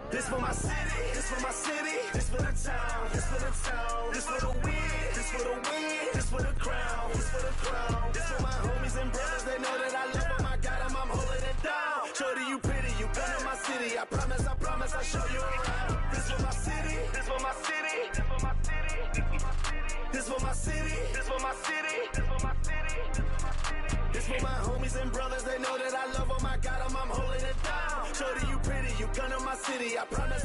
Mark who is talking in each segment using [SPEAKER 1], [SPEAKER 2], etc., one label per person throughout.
[SPEAKER 1] This for my city, this for my city, this for the town, this for the town, this for the win, this for the win, this for the crown, this for the crown, this for my homies and brothers, they know that I love them, I got them, I'm holding it down. Shorty, you pretty, you come to my city, I promise, I'll show you around. This for my city, this for my city, this for my city, this for my city, this for my city, this for my city. This for my homies and brothers, they know that I love them, I got them, I'm holding it down. Shorty, you pretty, you come to my city, I promise,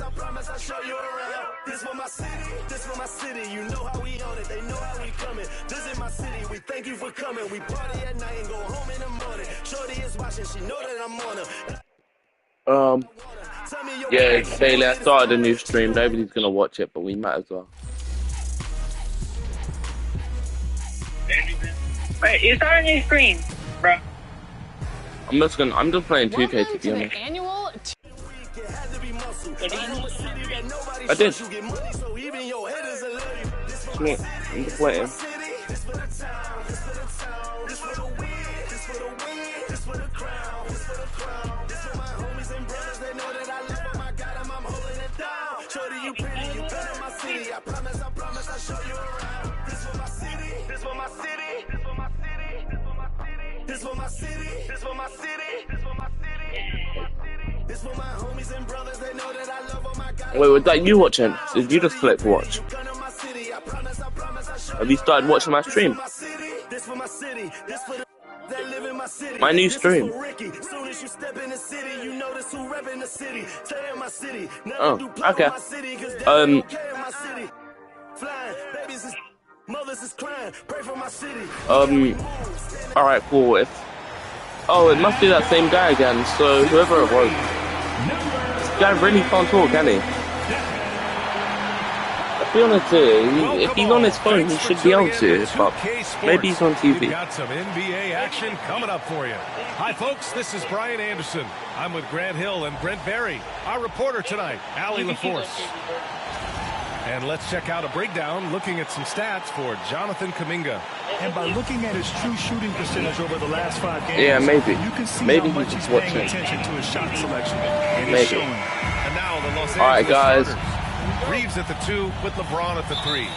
[SPEAKER 1] I'll show you around. This for my city, you know how we own it, they know how we coming. Visit my city, we thank you for coming. We party at night and go home in the morning. Shorty is watching, she know that I'm on her.
[SPEAKER 2] Yeah, Bailey, I started a new stream. Nobody's gonna watch it, but we might as well.
[SPEAKER 3] Wait, you started a new stream, bro.
[SPEAKER 2] I'm just playing 2K to be honest. I did. I'm just waiting.
[SPEAKER 1] Shorty, you pretty, you come to my city. I promise, I'll show you around. This for my city, this for my city, this for my city, this for my city, this for my city, this for my city, this for my homies and brothers, they know that I love them, I got them.
[SPEAKER 2] Wait, was that you watching? Did you just click watch? Have you started watching my stream? My new stream. Oh, okay. Alright, cool. Oh, it must be that same guy again, so whoever it was. This guy really can't talk, can he? Let's be honest here, if he's on his phone, he should be able to, but maybe he's on TV.
[SPEAKER 4] Got some NBA action coming up for you. Hi, folks, this is Brian Anderson. I'm with Grant Hill and Brent Barry. Our reporter tonight, Allie LaForce. And let's check out a breakdown looking at some stats for Jonathan Kuminga.
[SPEAKER 5] And by looking at his true shooting percentage over the last 5 games,
[SPEAKER 2] yeah, maybe.
[SPEAKER 5] You can see
[SPEAKER 2] maybe
[SPEAKER 5] how much he's paying attention to his shot selection.
[SPEAKER 2] Maybe.
[SPEAKER 4] And now the Los Angeles
[SPEAKER 2] Alright, guys.
[SPEAKER 4] starters. Reeves at the 2 with LeBron at the 3.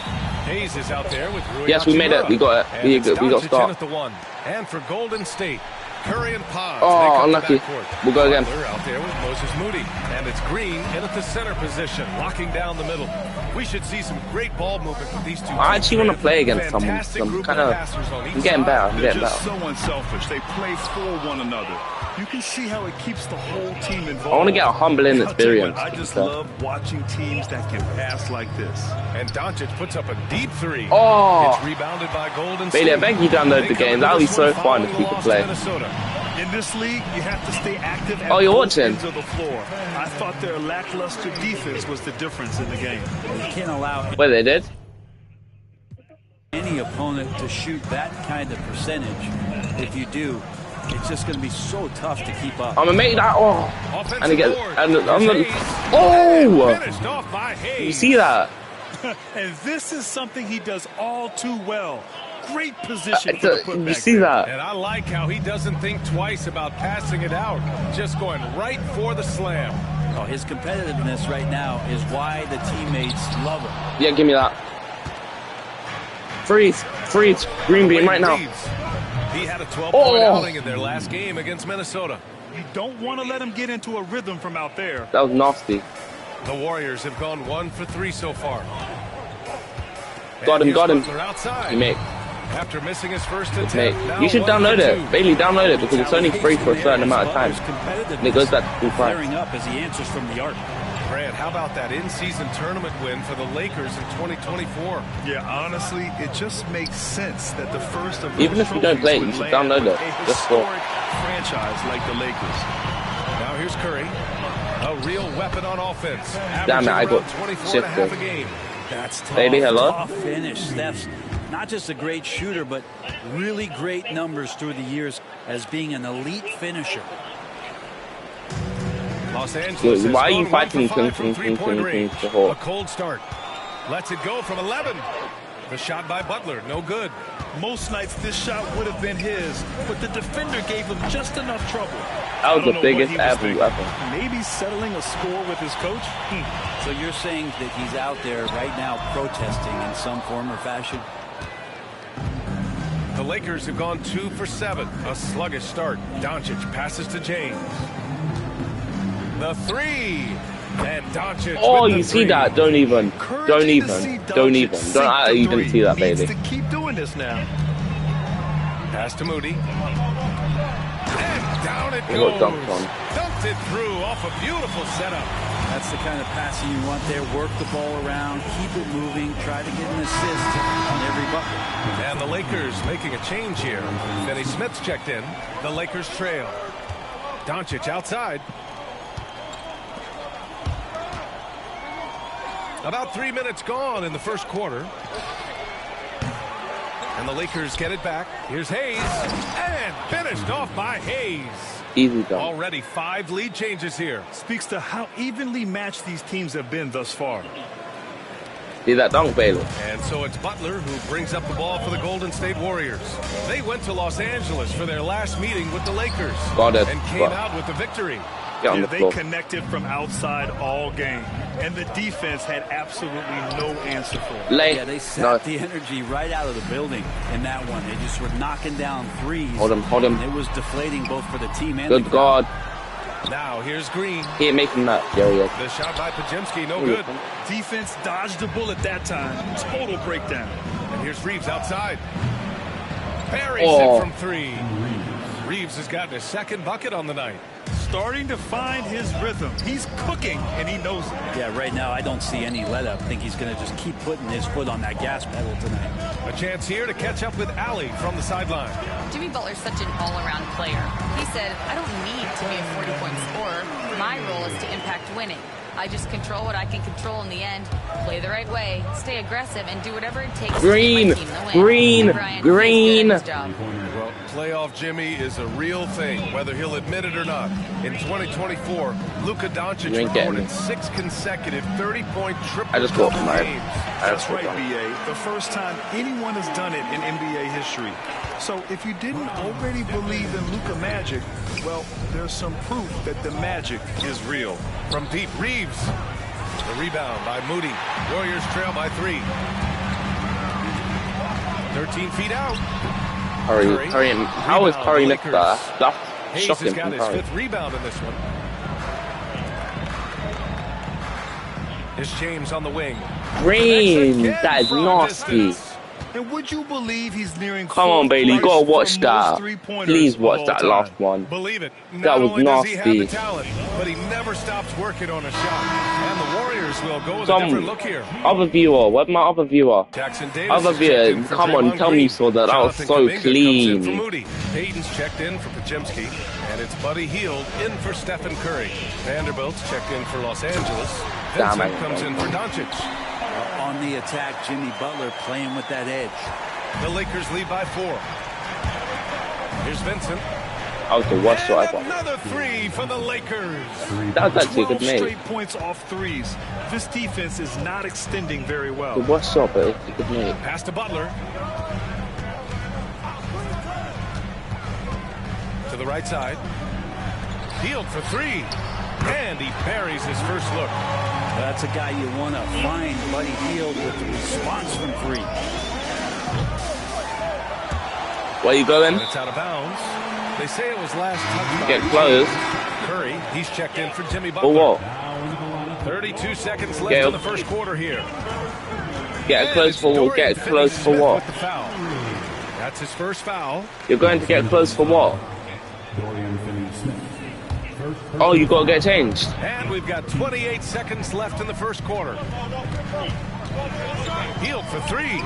[SPEAKER 4] Hayes is out there with Rui.
[SPEAKER 2] Yes, we made it. We got it. We got start.
[SPEAKER 4] At the 1. And for Golden State, Curry and Paz.
[SPEAKER 2] Oh, unlucky. We'll go again.
[SPEAKER 4] Butler out there with Moses Moody. And it's Green in at the center position, locking down the middle. We should see some great ball movement with these two.
[SPEAKER 2] I actually want to play against someone. I'm getting better.
[SPEAKER 5] They're just so unselfish. They play for one another. You can see how it keeps the whole team involved.
[SPEAKER 2] I want to get a humbling experience.
[SPEAKER 5] I just love watching teams that can pass like this.
[SPEAKER 4] And Doncic puts up a deep 3.
[SPEAKER 2] Oh,
[SPEAKER 4] it's rebounded by Golden
[SPEAKER 2] Bailey, I
[SPEAKER 4] State.
[SPEAKER 2] beg you download the game. That would be so fun if we could play.
[SPEAKER 5] In this league, you have to stay active at
[SPEAKER 2] you're
[SPEAKER 5] both
[SPEAKER 2] watching.
[SPEAKER 5] ends of the floor. I thought their lackluster defense was the difference in the game.
[SPEAKER 6] You can't allow
[SPEAKER 2] Well, they did.
[SPEAKER 6] any opponent to shoot that kind of percentage. If you do, it's just going to be so tough to keep up.
[SPEAKER 2] I'm gonna make that. Oh, and again, and I'm gonna. Oh, you see that?
[SPEAKER 5] And this is something he does all too well. Great position for the putback.
[SPEAKER 2] You see that?
[SPEAKER 4] And I like how he doesn't think twice about passing it out, just going right for the slam.
[SPEAKER 6] Oh, his competitiveness right now is why the teammates love him.
[SPEAKER 2] Yeah, give me that. Freeze, green beam right now.
[SPEAKER 4] He had a 12-point outing in their last game against Minnesota.
[SPEAKER 5] You don't want to let him get into a rhythm from out there.
[SPEAKER 2] That was nasty.
[SPEAKER 4] The Warriors have gone 1 for 3 so far.
[SPEAKER 2] Got him.
[SPEAKER 4] Outside.
[SPEAKER 2] You make.
[SPEAKER 4] After missing his first attempt,
[SPEAKER 2] you should download it. Bailey, download it because it's only free for a certain amount of time. And it goes back to full price.
[SPEAKER 6] Up as he answers from the arc.
[SPEAKER 4] Grant, how about that in-season tournament win for the Lakers in 2024?
[SPEAKER 5] Yeah, honestly, it just makes sense that the first of
[SPEAKER 2] even if you don't play it, you should download it. Just for
[SPEAKER 5] franchise like the Lakers.
[SPEAKER 4] Now here's Curry, a real weapon on offense.
[SPEAKER 2] Damn it, I got shifted.
[SPEAKER 6] That's tough.
[SPEAKER 2] Baby, hello.
[SPEAKER 6] Tough finish. Steph's not just a great shooter, but really great numbers through the years as being an elite finisher.
[SPEAKER 4] Los Angeles.
[SPEAKER 2] Why are you fighting
[SPEAKER 4] a cold start. Lets it go from 11. The shot by Butler, no good.
[SPEAKER 5] Most nights this shot would have been his, but the defender gave him just enough trouble.
[SPEAKER 2] That was the biggest ever.
[SPEAKER 5] Maybe settling a score with his coach?
[SPEAKER 6] So you're saying that he's out there right now protesting in some form or fashion?
[SPEAKER 4] The Lakers have gone 2 for 7. A sluggish start. Doncic passes to James. The three. And Doncic.
[SPEAKER 2] Oh, you see that? Don't even. I you didn't see that, baby.
[SPEAKER 5] To keep doing this now.
[SPEAKER 4] Pass to Moody. And down it goes. Dunked it through off a beautiful setup.
[SPEAKER 6] That's the kind of passing you want there. Work the ball around, keep it moving, try to get an assist on every bucket.
[SPEAKER 4] And the Lakers making a change here. Finney Smith's checked in. The Lakers trail. Doncic outside. About 3 minutes gone in the first quarter. And the Lakers get it back. Here's Hayes. And finished off by Hayes.
[SPEAKER 2] Easy done.
[SPEAKER 4] Already 5 lead changes here.
[SPEAKER 5] Speaks to how evenly matched these teams have been thus far.
[SPEAKER 2] See that dunk, Baylor?
[SPEAKER 4] And so it's Butler who brings up the ball for the Golden State Warriors. They went to Los Angeles for their last meeting with the Lakers. And came out with the victory.
[SPEAKER 5] They connected from outside all game, and the defense had absolutely no answer for it.
[SPEAKER 6] Yeah, they sapped the energy right out of the building in that one. They just were knocking down threes.
[SPEAKER 2] Hold him.
[SPEAKER 6] It was deflating both for the team and
[SPEAKER 2] Good God.
[SPEAKER 4] Now here's Green.
[SPEAKER 2] He ain't making that. There he is.
[SPEAKER 4] The shot by Pajemski, no good.
[SPEAKER 5] Defense dodged the bullet that time. Total breakdown.
[SPEAKER 4] And here's Reeves outside. Buries it from 3. Reeves has gotten his second bucket on the night.
[SPEAKER 5] Starting to find his rhythm. He's cooking, and he knows it.
[SPEAKER 6] Yeah, right now I don't see any let up. I think he's going to just keep putting his foot on that gas pedal tonight.
[SPEAKER 4] A chance here to catch up with Allie from the sideline.
[SPEAKER 7] Jimmy Butler's such an all-around player. He said, I don't need to be a 40-point scorer. My role is to impact winning. I just control what I can control in the end, play the right way, stay aggressive, and do whatever it takes to get my team to win.
[SPEAKER 2] Green.
[SPEAKER 4] Well, playoff Jimmy is a real thing, whether he'll admit it or not. In 2024, Luka Doncic recorded 6 consecutive 30-point triple-double games.
[SPEAKER 5] That's right, B.A. The first time anyone has done it in NBA history. So if you didn't already believe in Luka magic, well, there's some proof that the magic is real.
[SPEAKER 4] From deep, Reeves. The rebound by Moody. Warriors trail by 3. 13 feet out.
[SPEAKER 2] Curry. How is Curry missed that? That's shocking.
[SPEAKER 4] Hayes has got his 5th rebound in this one. Here's James on the wing.
[SPEAKER 2] Green. That is nasty.
[SPEAKER 5] And would you believe he's nearing?
[SPEAKER 2] Come on, Bailey, you gotta watch that. Please watch that last one.
[SPEAKER 4] Believe it.
[SPEAKER 2] That was nasty.
[SPEAKER 4] He have the talent, but he never stops working on a shot. And the Warriors will go with a different look here.
[SPEAKER 2] Other viewer, where's my other viewer?
[SPEAKER 4] Jackson Davis.
[SPEAKER 2] Other viewer, come on, tell me you saw that. That was so clean.
[SPEAKER 4] Hayden's checked in for Pajemski, and it's Buddy Hield in for Stephen Curry. Vanderbilt's checked in for Los Angeles. Vincent comes in for Doncic.
[SPEAKER 6] On the attack, Jimmy Butler playing with that edge.
[SPEAKER 4] The Lakers lead by 4. Here's Vincent.
[SPEAKER 2] That was the worst shot ever.
[SPEAKER 4] Another 3 for the Lakers.
[SPEAKER 2] That was actually a good made.
[SPEAKER 5] Straight points off threes. This defense is not extending very well.
[SPEAKER 2] The worst shot, but it's a good made.
[SPEAKER 4] Pass to Butler. To the right side. Hield for 3. And he buries his first look.
[SPEAKER 6] That's a guy you want to find, Buddy Hield, with the response from 3.
[SPEAKER 2] Where you going?
[SPEAKER 4] And it's out of bounds. They say it was last touch.
[SPEAKER 2] Get close.
[SPEAKER 4] Curry, he's checked in for Jimmy Butler.
[SPEAKER 2] For what?
[SPEAKER 4] 32 seconds left in the first quarter here.
[SPEAKER 2] Get close for what? Get close for what?
[SPEAKER 4] That's his first foul.
[SPEAKER 2] You're going to get close for what? Oh, you got to get changed.
[SPEAKER 4] And we've got 28 seconds left in the first quarter. Hield for 3.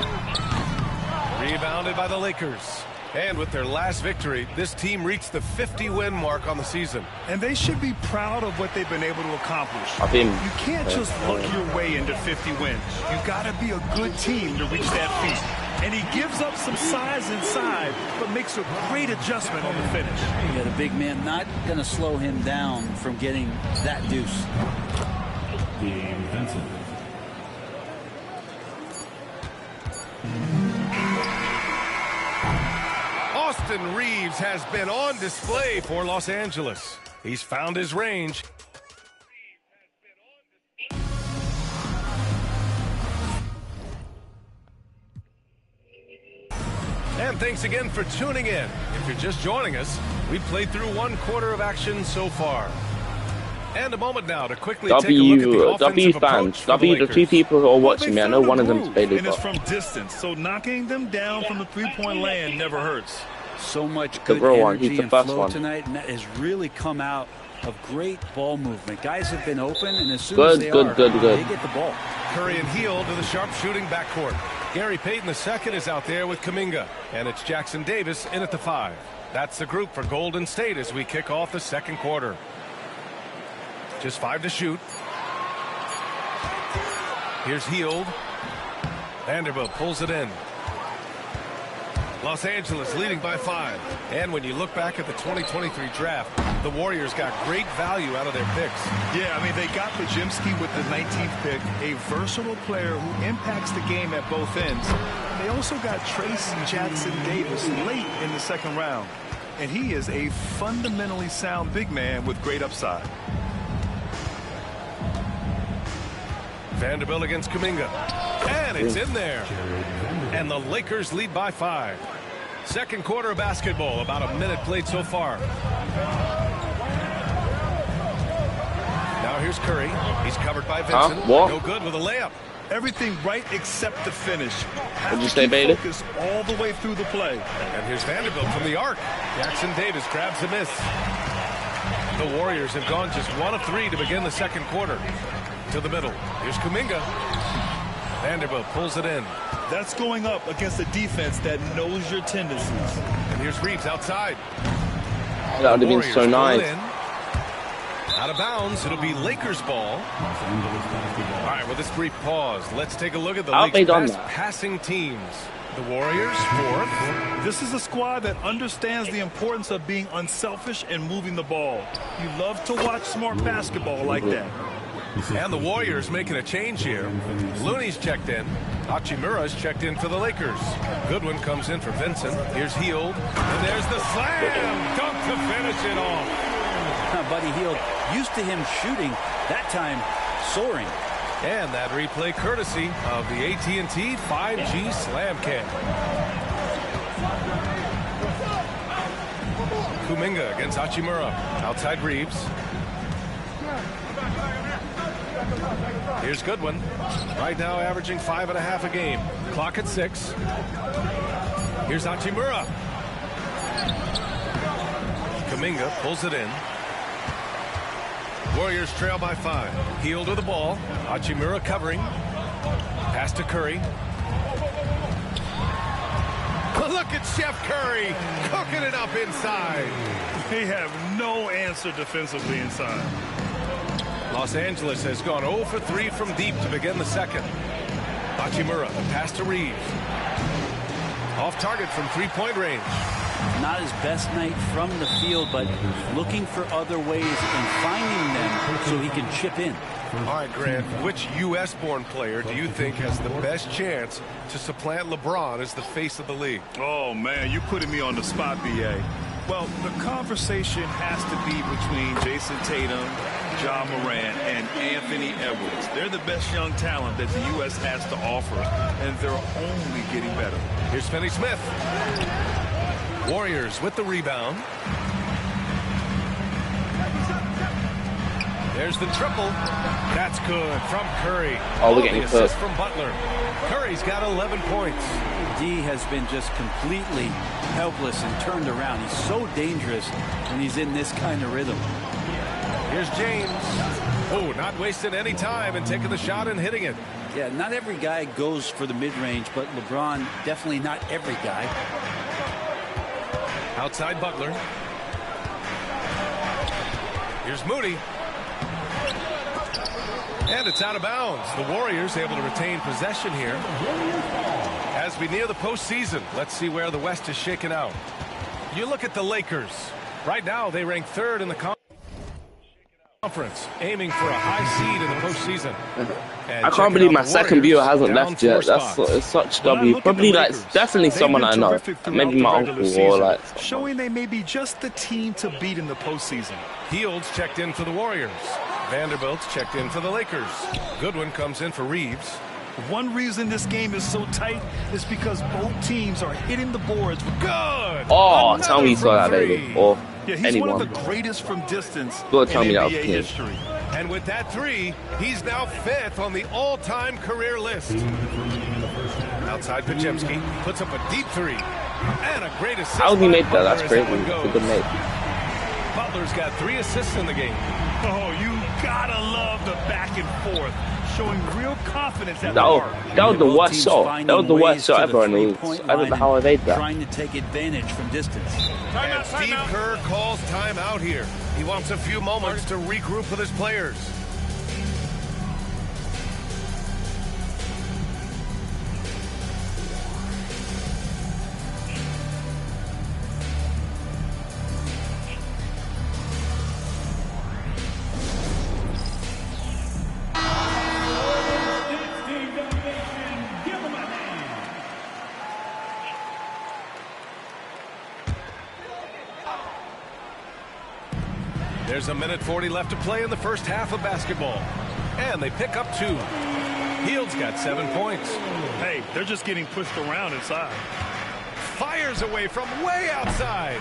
[SPEAKER 4] Rebounded by the Lakers. And with their last victory, this team reached the 50-win mark on the season.
[SPEAKER 5] And they should be proud of what they've been able to accomplish.
[SPEAKER 2] You
[SPEAKER 5] can't just look your way into 50 wins. You got to be a good team to reach that feat. And he gives up some size inside, but makes a great adjustment on the finish.
[SPEAKER 6] You got a big man, not going to slow him down from getting that deuce.
[SPEAKER 4] Austin Reeves has been on display for Los Angeles. He's found his range. And thanks again for tuning in. If you're just joining us, we've played through 1/4 of action so far. And a moment now to quickly take a look at the offensive approach for the
[SPEAKER 2] the two
[SPEAKER 4] Lakers.
[SPEAKER 2] people who are watching me, I know one of them's Bailey.
[SPEAKER 5] And it's from distance, so knocking them down from the three-point land never hurts.
[SPEAKER 6] So much good
[SPEAKER 2] real one.
[SPEAKER 6] energy
[SPEAKER 2] He's the
[SPEAKER 6] and
[SPEAKER 2] first
[SPEAKER 6] flow
[SPEAKER 2] one.
[SPEAKER 6] tonight, and that has really come out of great ball movement. Guys have been open, and as soon as they
[SPEAKER 2] Good.
[SPEAKER 6] they get the ball.
[SPEAKER 4] Curry and Hield to the sharpshooting backcourt. Gary Payton II is out there with Kuminga, and it's Jackson Davis in at the 5. That's the group for Golden State as we kick off the second quarter. Just 5 to shoot. Here's Hield. Vanderbilt pulls it in. Los Angeles leading by 5. And when you look back at the 2023 draft, the Warriors got great value out of their picks.
[SPEAKER 5] Yeah, I mean, they got Podziemski with the 19th pick, a versatile player who impacts the game at both ends. They also got Trace Jackson Davis late in the second round. And he is a fundamentally sound big man with great upside.
[SPEAKER 4] Vanderbilt against Kuminga. And it's in there. And the Lakers lead by 5. Second quarter of basketball, about a minute played so far. Now here's Curry. He's covered by Vincent.
[SPEAKER 2] What?
[SPEAKER 4] No good with a layup.
[SPEAKER 5] Everything right except the finish.
[SPEAKER 2] What'd you say, Bailey?
[SPEAKER 5] Focus all the way through the play.
[SPEAKER 4] And here's Vanderbilt from the arc. Jackson Davis grabs the miss. The Warriors have gone just 1 of 3 to begin the second quarter. To the middle. Here's Kuminga. Vanderbilt pulls it in.
[SPEAKER 5] That's going up against a defense that knows your tendencies.
[SPEAKER 4] And here's Reeves outside.
[SPEAKER 2] That would have been so nice.
[SPEAKER 4] Out of bounds. It'll be Lakers ball. All right, with this brief pause, let's take a look at the
[SPEAKER 2] How have they
[SPEAKER 4] league's
[SPEAKER 2] done
[SPEAKER 4] best
[SPEAKER 2] that?
[SPEAKER 4] passing teams. The Warriors, 4th.
[SPEAKER 5] This is a squad that understands the importance of being unselfish and moving the ball. You love to watch smart basketball like that.
[SPEAKER 4] And the Warriors making a change here. Looney's checked in. Hachimura's checked in for the Lakers. Goodwin comes in for Vincent. Here's Hield. And there's the slam dunk to finish it off.
[SPEAKER 6] Buddy Hield, used to him shooting, that time soaring.
[SPEAKER 4] And that replay courtesy of the AT&T 5G Slam Cam. Kuminga against Hachimura. Outside Reeves. Here's Goodwin. Right now averaging 5.5 a game. Clock at 6. Here's Hachimura. Kuminga pulls it in. Warriors trail by 5. Hield with the ball. Hachimura covering. Pass to Curry. Look at Chef Curry cooking it up inside.
[SPEAKER 5] They have no answer defensively inside.
[SPEAKER 4] Los Angeles has gone 0 for 3 from deep to begin the second. Hachimura, pass to Reeves. Off target from three-point range.
[SPEAKER 6] Not his best night from the field, but looking for other ways and finding them so he can chip in.
[SPEAKER 4] All right, Grant, which U.S.-born player do you think has the best chance to supplant LeBron as the face of the league?
[SPEAKER 5] Oh, man, you're putting me on the spot, B.A. Well, the conversation has to be between Jason Tatum, Ja Morant, and Anthony Edwards. They're the best young talent that the U.S. has to offer, and they're only getting better.
[SPEAKER 4] Here's Finney-Smith. Warriors with the rebound. There's the triple. That's good from Curry.
[SPEAKER 2] Oh, we're getting
[SPEAKER 4] the assist from Butler. Curry's got 11 points.
[SPEAKER 6] D has been just completely helpless and turned around. He's so dangerous when he's in this kind of rhythm.
[SPEAKER 4] Here's James. Oh, not wasting any time and taking the shot and hitting it.
[SPEAKER 6] Yeah, not every guy goes for the mid-range, but LeBron, definitely not every guy.
[SPEAKER 4] Outside Butler. Here's Moody. And it's out of bounds. The Warriors able to retain possession here. As we near the postseason, let's see where the West is shaken out. You look at the Lakers. Right now, they rank 3rd in the conference. Conference, aiming for a high seed in the postseason.
[SPEAKER 2] I can't believe my second viewer hasn't left yet. It's such W. Probably like definitely someone I know. Maybe my uncle or like someone.
[SPEAKER 5] Showing they may be just the team to beat in the postseason.
[SPEAKER 4] Fields checked in for the Warriors. Vanderbilt's checked in for the Lakers. Goodwin comes in for Reeves.
[SPEAKER 5] One reason this game is so tight is because both teams are hitting the boards. Good.
[SPEAKER 2] Oh, tell me you saw that, baby. Or
[SPEAKER 5] yeah, he's
[SPEAKER 2] anyone.
[SPEAKER 5] one of the greatest from distance
[SPEAKER 2] Go tell me that was
[SPEAKER 5] NBA
[SPEAKER 2] clean.
[SPEAKER 5] history.
[SPEAKER 4] And with that three, he's now 5th on the all-time career list. Outside Pajemski puts up a deep three. And a great assist.
[SPEAKER 2] How he made that? That's
[SPEAKER 4] Butler as
[SPEAKER 2] crazy.
[SPEAKER 4] that one
[SPEAKER 2] It's a
[SPEAKER 4] goes.
[SPEAKER 2] good make.
[SPEAKER 4] Butler's got 3 assists in the game.
[SPEAKER 5] Oh, you gotta love the back and forth, showing real confidence at the
[SPEAKER 2] That
[SPEAKER 5] mark.
[SPEAKER 2] was the worst shot. That was the worst shot ever. And I don't know how I made that.
[SPEAKER 6] Trying to take advantage from distance.
[SPEAKER 4] And Steve Kerr calls timeout here. He wants a few moments to regroup with his players. There's a minute 40 left to play in the first half of basketball. And they pick up 2. Fields got 7 points.
[SPEAKER 5] Hey, they're just getting pushed around inside.
[SPEAKER 4] Fires away from way outside.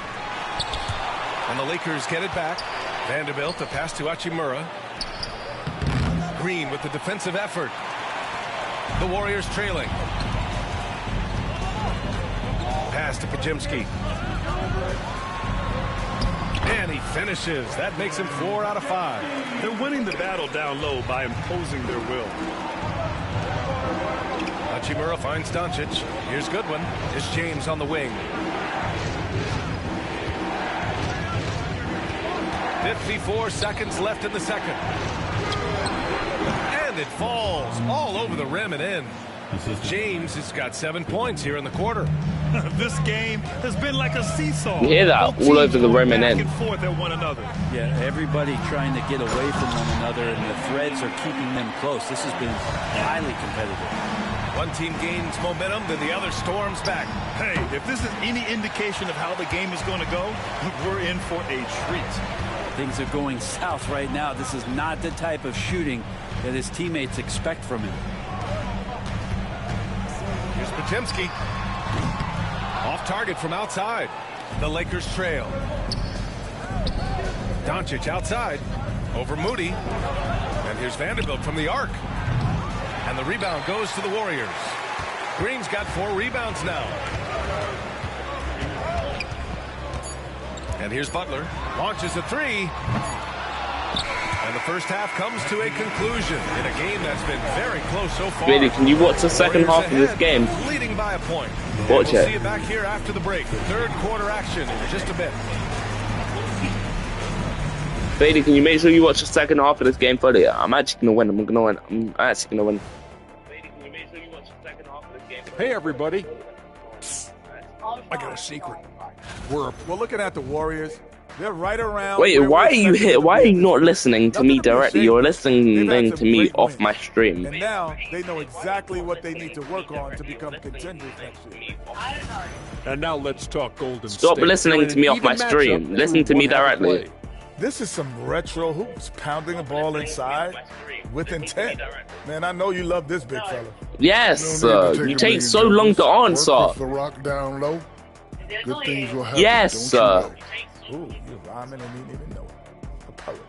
[SPEAKER 4] And the Lakers get it back. Vanderbilt, the pass to Hachimura. Green with the defensive effort. The Warriors trailing. Pass to Pajemski. And he finishes. That makes him 4 out of 5.
[SPEAKER 5] They're winning the battle down low by imposing their will.
[SPEAKER 4] Hachimura finds Doncic. Here's Goodwin. Here's James on the wing. 54 seconds left in the second. And it falls all over the rim and in. James has got 7 points here in the quarter.
[SPEAKER 5] This game has been like a seesaw.
[SPEAKER 2] You hear that all over the rim and in.
[SPEAKER 5] Back and forth at one another.
[SPEAKER 6] Yeah, everybody trying to get away from one another, and the threads are keeping them close. This has been highly competitive.
[SPEAKER 4] One team gains momentum, then the other storms back.
[SPEAKER 5] Hey, if this is any indication of how the game is going to go, we're in for a treat.
[SPEAKER 6] Things are going south right now. This is not the type of shooting that his teammates expect from him.
[SPEAKER 4] Here's Pajemski. Off target from outside. The Lakers trail. Doncic outside. Over Moody. And here's Vanderbilt from the arc. And the rebound goes to the Warriors. Green's got 4 rebounds now. And here's Butler. Launches a 3. And the first half comes to a conclusion in a game that's been very close so far.
[SPEAKER 2] Really, can you watch the second half of this game?
[SPEAKER 4] Leading by a point.
[SPEAKER 2] Watch
[SPEAKER 4] We'll
[SPEAKER 2] it.
[SPEAKER 4] see you back here after the break. Third quarter action in just a bit.
[SPEAKER 2] Bailey, can you make sure you watch the second half of this game fully? I'm actually gonna win. I'm actually gonna win. Bailey, can you make sure you watch the second half of this game fully?
[SPEAKER 8] Hey, everybody. I got a secret. We're looking at the Warriors. They're right around.
[SPEAKER 2] Wait, why are you here? Why are you not listening to me directly? You're listening to me off my stream.
[SPEAKER 8] And now they know exactly what they need to work on to become contenders next year. And now let's talk Golden
[SPEAKER 2] Stop
[SPEAKER 8] State.
[SPEAKER 2] listening to me off my stream. Listen to me directly.
[SPEAKER 8] This is some retro hoops, pounding the ball inside with intent. Man, I know you love this big fella.
[SPEAKER 2] Yes, you take so long to answer.
[SPEAKER 9] The rock down low. Good things will happen.
[SPEAKER 2] Yes, sir.
[SPEAKER 8] Ooh, you're rhyming and you didn't even know it. A poet.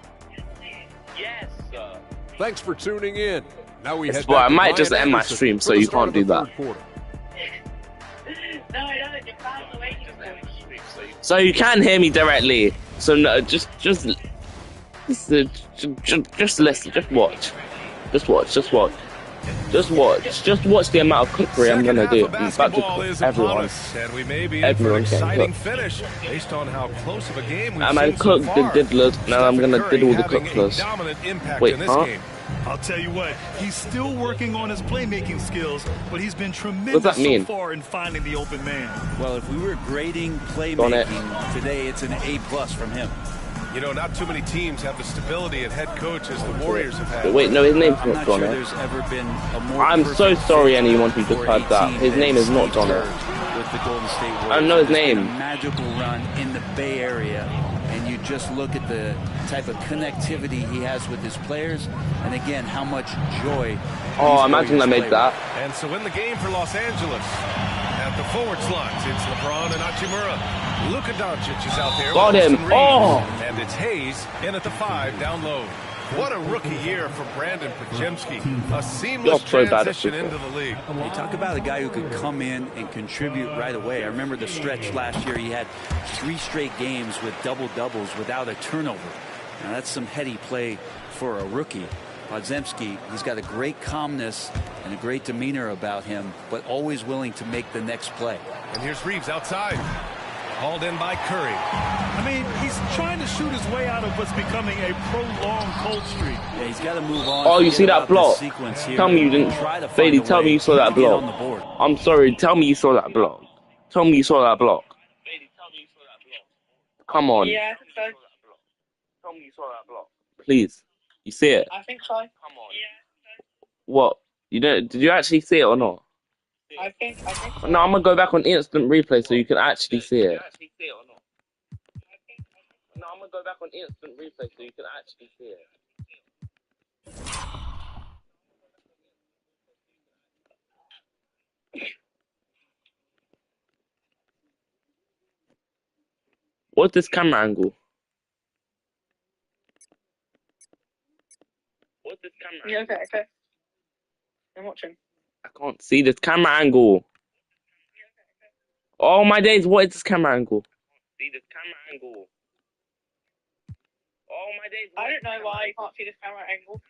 [SPEAKER 2] Yes, sir.
[SPEAKER 8] Thanks for tuning in. Now we head
[SPEAKER 2] Well,
[SPEAKER 8] back
[SPEAKER 2] I
[SPEAKER 8] to
[SPEAKER 2] might just
[SPEAKER 8] Ryan
[SPEAKER 2] end my
[SPEAKER 8] Anderson
[SPEAKER 2] stream,
[SPEAKER 8] for
[SPEAKER 2] so
[SPEAKER 8] the
[SPEAKER 2] you
[SPEAKER 8] start
[SPEAKER 2] can't
[SPEAKER 8] of
[SPEAKER 2] do
[SPEAKER 8] the
[SPEAKER 2] that.
[SPEAKER 8] third quarter.
[SPEAKER 2] So you can hear me directly. So no, just listen. Just watch. Just watch. Just watch the amount of cookery I'm gonna do. I'm about to cook everyone.
[SPEAKER 4] And we may be in for an exciting finish based on how close of a game we've
[SPEAKER 2] I'm gonna
[SPEAKER 4] seen
[SPEAKER 2] cook
[SPEAKER 4] so
[SPEAKER 2] the
[SPEAKER 4] far.
[SPEAKER 2] diddlers, and I'm gonna
[SPEAKER 4] Stephen
[SPEAKER 2] diddle the
[SPEAKER 4] Curry having a
[SPEAKER 2] cooklers.
[SPEAKER 4] dominant impact
[SPEAKER 2] Wait,
[SPEAKER 4] in this
[SPEAKER 2] huh?
[SPEAKER 4] game.
[SPEAKER 5] I'll tell you what, he's still working on his playmaking skills, but he's been
[SPEAKER 2] What
[SPEAKER 5] tremendous
[SPEAKER 2] does that mean?
[SPEAKER 5] so far in finding the open man.
[SPEAKER 6] Well, if we were grading
[SPEAKER 2] On it.
[SPEAKER 6] playmaking today, it's an A+ from him.
[SPEAKER 4] You know, not too many teams have the stability at head coach as the Warriors have had.
[SPEAKER 2] Wait, no, his name's
[SPEAKER 6] I'm
[SPEAKER 2] not
[SPEAKER 6] not sure
[SPEAKER 2] Donner.
[SPEAKER 6] there's ever been a more
[SPEAKER 2] I'm so
[SPEAKER 6] perfect
[SPEAKER 2] sorry
[SPEAKER 6] fit
[SPEAKER 2] anyone who just
[SPEAKER 6] for
[SPEAKER 2] heard
[SPEAKER 6] a
[SPEAKER 2] that.
[SPEAKER 6] team
[SPEAKER 2] His
[SPEAKER 6] than
[SPEAKER 2] name is not
[SPEAKER 6] Steve
[SPEAKER 2] Donner.
[SPEAKER 6] Kerr with the Golden State Warriors.
[SPEAKER 2] I don't know his
[SPEAKER 6] It's been
[SPEAKER 2] name.
[SPEAKER 6] a magical run in the Bay Area, and you just look at the type of connectivity he has with his players, and again, how much joy.
[SPEAKER 2] Oh, imagine I made that.
[SPEAKER 4] And so in the game for Los Angeles, at the forward slot, it's LeBron and Hachimura. Luka Doncic is out there.
[SPEAKER 2] Got him. Oh!
[SPEAKER 4] And it's Hayes in at the 5 down low. What a rookie year for Brandon Podziemski. A seamless transition into the league.
[SPEAKER 6] You talk about a guy who could come in and contribute right away. I remember the stretch last year. He had 3 straight games with double-doubles without a turnover. Now, that's some heady play for a rookie. Podziemski, he's got a great calmness and a great demeanor about him, but always willing to make the next play.
[SPEAKER 4] And here's Reeves outside. Hauled in by Curry.
[SPEAKER 5] I mean, he's trying to shoot his way out of what's becoming a prolonged cold streak.
[SPEAKER 6] Yeah, he's got to move on.
[SPEAKER 2] Oh, you see that block?
[SPEAKER 6] Tell
[SPEAKER 2] me you didn't. Bailey, tell me you saw that block. I'm sorry, tell me you saw that block. Tell me you saw that block. Come on.
[SPEAKER 3] Yeah, I think so.
[SPEAKER 2] Tell me you saw that block. Please. You see it?
[SPEAKER 3] I think so. Come on. Yeah.
[SPEAKER 2] What? You don't? Did you actually see it or not?
[SPEAKER 3] I think so.
[SPEAKER 2] No, I'm gonna go back on instant replay so you can actually see it. No, I'm gonna go back on instant replay so you can actually see it. What's this camera angle?
[SPEAKER 3] Yeah, okay. I'm watching.
[SPEAKER 2] I can't see this camera angle. Oh my days, what is this camera angle?
[SPEAKER 3] I don't know why you can't see this camera angle.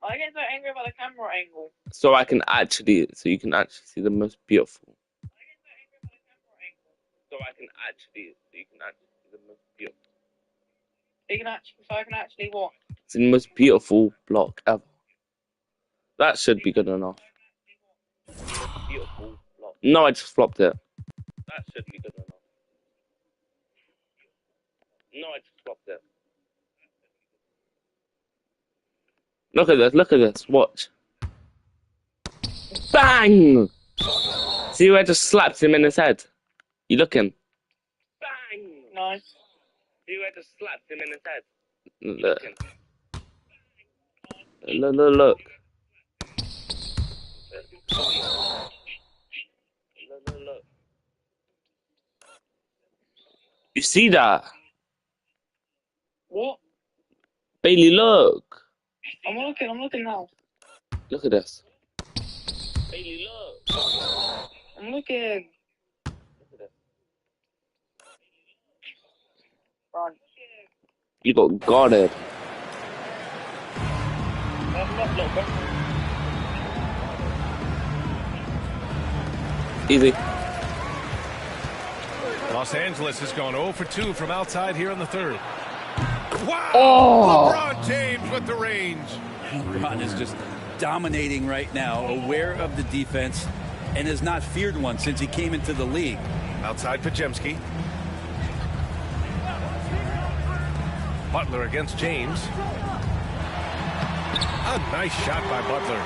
[SPEAKER 3] I get so angry about the camera angle.
[SPEAKER 2] So you can actually see the most beautiful.
[SPEAKER 3] So I can actually what?
[SPEAKER 2] It's the most beautiful block ever. That should be good enough. No, I just flopped it. That should be good enough. No, I just flopped it. Look at this, watch. Bang! See where I just slapped him in his head? You looking? Bang!
[SPEAKER 3] Nice.
[SPEAKER 2] See where I just slapped him in his head? Look. Look. Look. You see that?
[SPEAKER 3] What?
[SPEAKER 2] Bailey, look.
[SPEAKER 3] I'm looking now.
[SPEAKER 2] Look at this. Bailey, look.
[SPEAKER 3] I'm looking.
[SPEAKER 2] Look at this.
[SPEAKER 3] Run.
[SPEAKER 2] You got guarded. Easy.
[SPEAKER 4] Los Angeles has gone 0 for 2 from outside here in the third. Wow!
[SPEAKER 2] Oh!
[SPEAKER 4] LeBron James with the range.
[SPEAKER 6] LeBron is just dominating right now, aware of the defense, and has not feared one since he came into the league.
[SPEAKER 4] Outside Podziemski. Butler against James. A nice shot by Butler.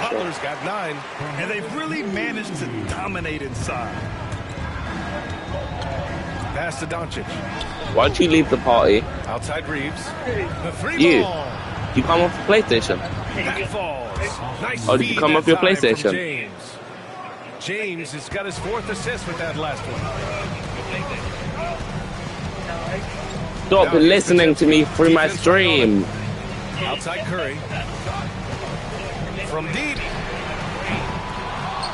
[SPEAKER 4] Butler's got 9.
[SPEAKER 5] And they've really managed to dominate inside.
[SPEAKER 4] Pass to Doncic.
[SPEAKER 2] Why'd you leave the party?
[SPEAKER 4] Outside Reeves. The 3
[SPEAKER 2] You.
[SPEAKER 4] ball.
[SPEAKER 2] You come off the PlayStation.
[SPEAKER 4] That falls. Nice
[SPEAKER 2] Oh, did you
[SPEAKER 4] feed
[SPEAKER 2] come
[SPEAKER 4] that
[SPEAKER 2] off your
[SPEAKER 4] time from
[SPEAKER 2] PlayStation?
[SPEAKER 4] James. James has got his 4th assist with that last one.
[SPEAKER 2] Stop listening to me through my stream.
[SPEAKER 4] Outside Curry. From deep.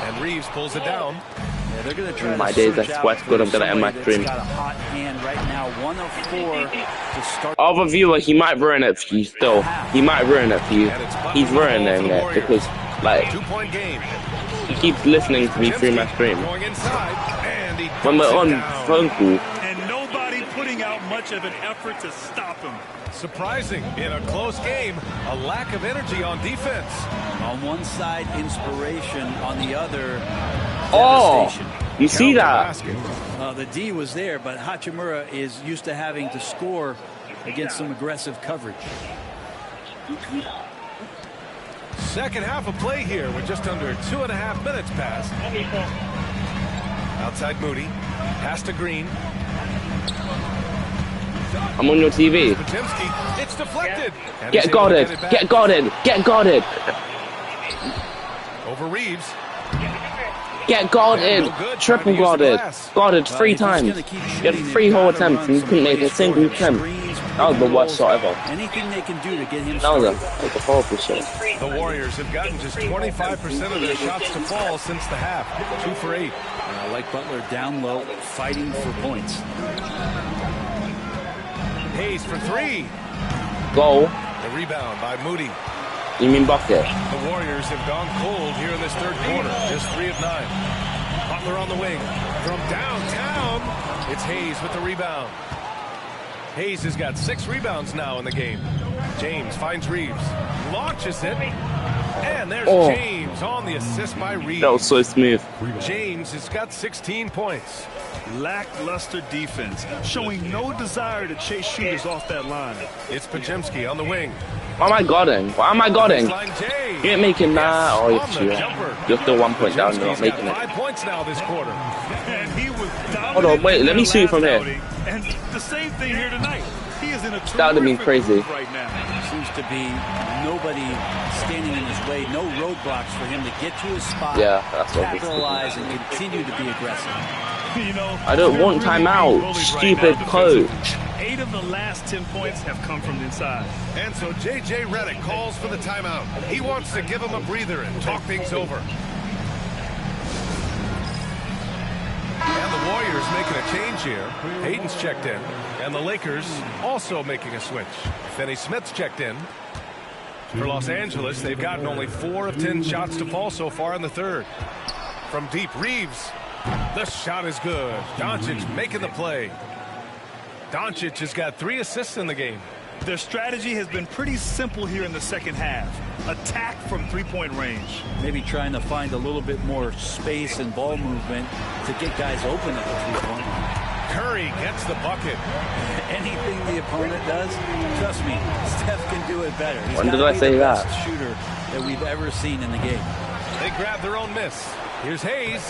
[SPEAKER 4] And Reeves pulls it down.
[SPEAKER 6] Yeah, they're going to try
[SPEAKER 2] My
[SPEAKER 6] to
[SPEAKER 2] days,
[SPEAKER 6] search
[SPEAKER 2] I
[SPEAKER 6] out
[SPEAKER 2] swear to God, I'm gonna end my
[SPEAKER 6] somebody
[SPEAKER 2] stream.
[SPEAKER 6] that's got a hot hand right now. 1 of 4 to start.
[SPEAKER 2] Other viewer, he might ruin it for you still. He might ruin it for you. He's ruining it because, like,
[SPEAKER 4] 2-point game.
[SPEAKER 2] he keeps listening to me through my stream.
[SPEAKER 4] Going inside, and he
[SPEAKER 2] When we're
[SPEAKER 4] dumps
[SPEAKER 2] on
[SPEAKER 4] it down.
[SPEAKER 2] phone call,
[SPEAKER 5] And nobody putting out much of an effort to stop him.
[SPEAKER 4] Surprising in a close game, a lack of energy on defense.
[SPEAKER 6] On one side, inspiration. On the other,
[SPEAKER 2] Oh,
[SPEAKER 6] devastation.
[SPEAKER 2] you see that?
[SPEAKER 6] The D was there, but Hachimura is used to having to score against some aggressive coverage.
[SPEAKER 4] Second half of play here with just under 2.5 minutes passed. Outside Moody. Pass to Green.
[SPEAKER 2] I'm on your TV.
[SPEAKER 4] Podziemski. It's deflected. And
[SPEAKER 2] Get
[SPEAKER 4] he's able to
[SPEAKER 2] guarded.
[SPEAKER 4] it back.
[SPEAKER 2] Get guarded. Get guarded.
[SPEAKER 4] Over Reeves.
[SPEAKER 2] Get guarded. Triple guarded. Guarded 3 times. You had 3 whole attempts and you couldn't make a single attempt. That was the worst shot ever.
[SPEAKER 6] Anything they can do to get him
[SPEAKER 2] That was a
[SPEAKER 6] started.
[SPEAKER 2] horrible shot.
[SPEAKER 4] The Warriors have gotten just 25% of their shots to fall since the half. 2 for 8.
[SPEAKER 6] I like Butler down low, fighting for points.
[SPEAKER 4] Hayes for 3.
[SPEAKER 2] Goal.
[SPEAKER 4] The rebound by Moody.
[SPEAKER 2] You mean bucket?
[SPEAKER 4] The Warriors have gone cold here in this third quarter. Just 3 of 9. Butler on the wing. From downtown, it's Hayes with the rebound. Hayes has got 6 rebounds now in the game. James finds Reeves. Launches it. And there's James on the assist by Reeves.
[SPEAKER 2] That was so smooth.
[SPEAKER 4] James has got 16 points.
[SPEAKER 5] Lackluster defense, showing no desire to chase shooters off that line.
[SPEAKER 4] It's Podziemski on the wing.
[SPEAKER 2] Why am I guarding? Why am I guarding?
[SPEAKER 4] Line J.
[SPEAKER 2] You ain't making that. Oh,
[SPEAKER 4] On the jumper.
[SPEAKER 2] you're still 1 point down. You're not
[SPEAKER 4] Podziemski's
[SPEAKER 2] making
[SPEAKER 4] got
[SPEAKER 2] it.
[SPEAKER 4] 5 points now this quarter.
[SPEAKER 5] And he was
[SPEAKER 2] Hold on, wait. Let me shoot from here.
[SPEAKER 5] And the same thing here tonight. He is in a
[SPEAKER 2] That would've been
[SPEAKER 5] terrific
[SPEAKER 2] crazy.
[SPEAKER 5] groove right now.
[SPEAKER 6] Seems to be nobody standing in his way, no roadblocks for him to get to his spot,
[SPEAKER 2] Yeah, that's what
[SPEAKER 6] capitalize, and continue to be aggressive.
[SPEAKER 5] You know,
[SPEAKER 2] I don't
[SPEAKER 5] we're
[SPEAKER 2] want
[SPEAKER 5] really
[SPEAKER 2] timeout.
[SPEAKER 5] bullied right
[SPEAKER 2] Stupid
[SPEAKER 5] now
[SPEAKER 2] coach.
[SPEAKER 5] defensively. 8 of the last 10 points have come from the inside.
[SPEAKER 4] And so J.J. Redick calls for the timeout. He wants to give him a breather and talk things over. And the Warriors making a change here. Hayden's checked in. And the Lakers also making a switch. Finney Smith's checked in. For Los Angeles, they've gotten only 4 of 10 shots to fall so far in the third. From deep, Reeves. The shot is good. Doncic making the play. Doncic has got 3 assists in the game.
[SPEAKER 5] Their strategy has been pretty simple here in the second half. Attack from 3-point range.
[SPEAKER 6] Maybe trying to find a little bit more space and ball movement to get guys open at the 3-point line.
[SPEAKER 4] Curry gets the bucket.
[SPEAKER 6] Anything the opponent does, trust me, Steph can do it better. He's
[SPEAKER 2] When did
[SPEAKER 6] gotta
[SPEAKER 2] I
[SPEAKER 6] be
[SPEAKER 2] say
[SPEAKER 6] the
[SPEAKER 2] that?
[SPEAKER 6] best shooter that we've ever seen in the game.
[SPEAKER 4] They grab their own miss. Here's Hayes.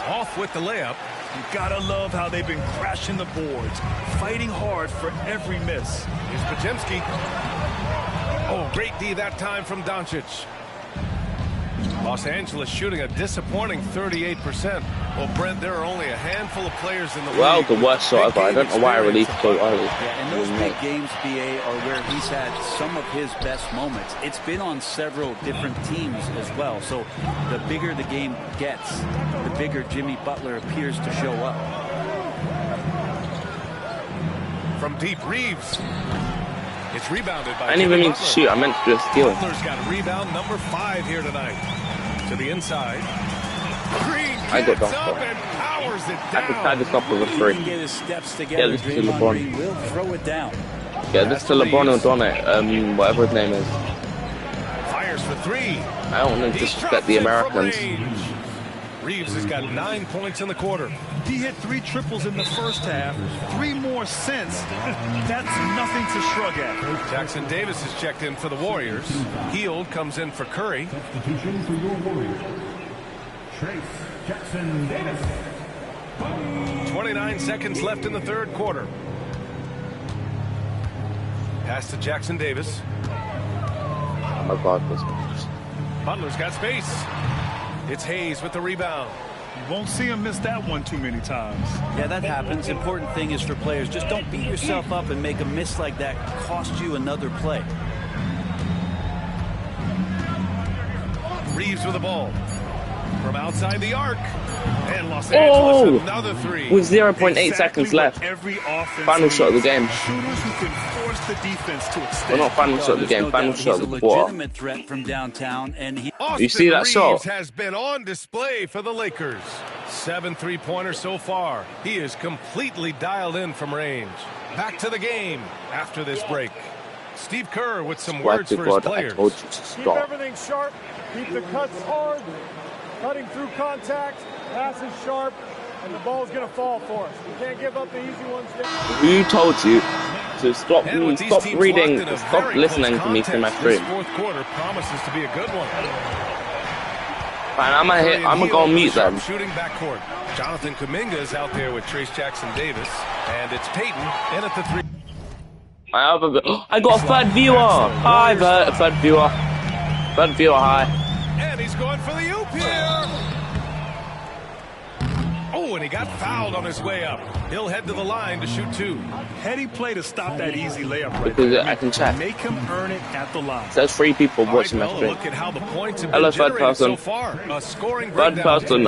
[SPEAKER 4] Off with the layup.
[SPEAKER 5] You gotta love how they've been crashing the boards, fighting hard for every miss.
[SPEAKER 4] Here's Podziemski. Oh, great D that time from Doncic. Los Angeles shooting a disappointing 38%. Well, Brent, there are only a handful of players in the league.
[SPEAKER 2] Well, the worst shot ever. I don't know why I released so early.
[SPEAKER 6] Yeah, and those big games, BA, are where he's had some of his best moments. It's been on several different teams as well. So the bigger the game gets, the bigger Jimmy Butler appears to show up.
[SPEAKER 4] From deep, Reeves. It's rebounded by
[SPEAKER 2] I didn't even
[SPEAKER 4] Jimmy
[SPEAKER 2] mean to
[SPEAKER 4] Butler.
[SPEAKER 2] shoot. I meant to do a steal.
[SPEAKER 4] Butler's got rebound number 5 here tonight. To the inside. Green
[SPEAKER 2] I got
[SPEAKER 4] gets
[SPEAKER 2] dunked
[SPEAKER 4] up
[SPEAKER 2] on.
[SPEAKER 4] and powers it
[SPEAKER 2] I could tie
[SPEAKER 4] down.
[SPEAKER 2] this up with a
[SPEAKER 6] He
[SPEAKER 2] 3.
[SPEAKER 6] can get his steps
[SPEAKER 2] Yeah,
[SPEAKER 6] together.
[SPEAKER 2] this is
[SPEAKER 6] Draymond
[SPEAKER 2] LeBron.
[SPEAKER 6] Green will throw it down.
[SPEAKER 2] Yeah, this to LeBron or Donnet, whatever his name is.
[SPEAKER 4] Fires for 3.
[SPEAKER 2] I don't want to
[SPEAKER 4] He
[SPEAKER 2] disrespect
[SPEAKER 4] drops
[SPEAKER 2] the
[SPEAKER 4] it from
[SPEAKER 2] Americans.
[SPEAKER 4] range. Reeves has got 9 points in the quarter.
[SPEAKER 5] He hit 3 triples in the first half, 3 more since. That's nothing to shrug at.
[SPEAKER 4] Jackson Davis has checked in for the Warriors. Heald comes in for Curry.
[SPEAKER 10] Substitution for your Warriors. Trace Jackson Davis.
[SPEAKER 4] 29 seconds left in the third quarter. Pass to Jackson Davis.
[SPEAKER 2] Oh my God, this
[SPEAKER 4] Butler's got space. It's Hayes with the rebound.
[SPEAKER 5] You won't see him miss that one too many times.
[SPEAKER 6] Yeah, that happens. Important thing is for players, just don't beat yourself up and make a miss like that cost you another play.
[SPEAKER 4] Reeves with the ball. From outside the arc. And Los Angeles another 3.
[SPEAKER 2] With 0.8 seconds left.
[SPEAKER 5] Every offense
[SPEAKER 2] Final shot of the game.
[SPEAKER 5] Shooters who can force the defense to extend.
[SPEAKER 2] Well, not final shot of the
[SPEAKER 6] There's
[SPEAKER 2] game,
[SPEAKER 6] no
[SPEAKER 2] final
[SPEAKER 6] doubt
[SPEAKER 2] shot
[SPEAKER 6] he's
[SPEAKER 2] of
[SPEAKER 6] a
[SPEAKER 2] the quarter.
[SPEAKER 6] legitimate threat from downtown, and he
[SPEAKER 4] Austin
[SPEAKER 2] see that
[SPEAKER 4] Reeves
[SPEAKER 2] shot?
[SPEAKER 4] has been on display for the Lakers. 7 3-pointers so far. He is completely dialed in from range. Back to the game after this break. Steve Kerr with some
[SPEAKER 2] Swear
[SPEAKER 4] words
[SPEAKER 2] to
[SPEAKER 4] for his
[SPEAKER 2] God, I
[SPEAKER 4] players.
[SPEAKER 2] told you to stop.
[SPEAKER 11] everything sharp. Keep the cuts hard. cutting through contact, pass is sharp, and the ball's going to fall for us. We can't give up the easy ones.
[SPEAKER 2] Who told you to stop reading, stop listening to me through my stream?
[SPEAKER 4] This fourth quarter promises to be a good one.
[SPEAKER 2] Fine, I'm gonna go mute them.
[SPEAKER 4] Shooting backcourt. Jonathan Kuminga is out there with Trace Jackson-Davis, and it's Payton in at the three.
[SPEAKER 2] I got a third viewer. Hi, third viewer. Third viewer, hi.
[SPEAKER 4] And he's going for the oop here. Oh, and he got fouled on his way up. He'll head to the line to shoot 2.
[SPEAKER 5] Heady play to stop that easy layup right
[SPEAKER 2] because
[SPEAKER 5] there.
[SPEAKER 2] I can check.
[SPEAKER 5] Make him earn it at the line.
[SPEAKER 2] There's 3 people watching my stream.
[SPEAKER 4] Look at how the points have
[SPEAKER 2] Hello,
[SPEAKER 4] been
[SPEAKER 2] third person.
[SPEAKER 4] so far. A scoring
[SPEAKER 2] Third person,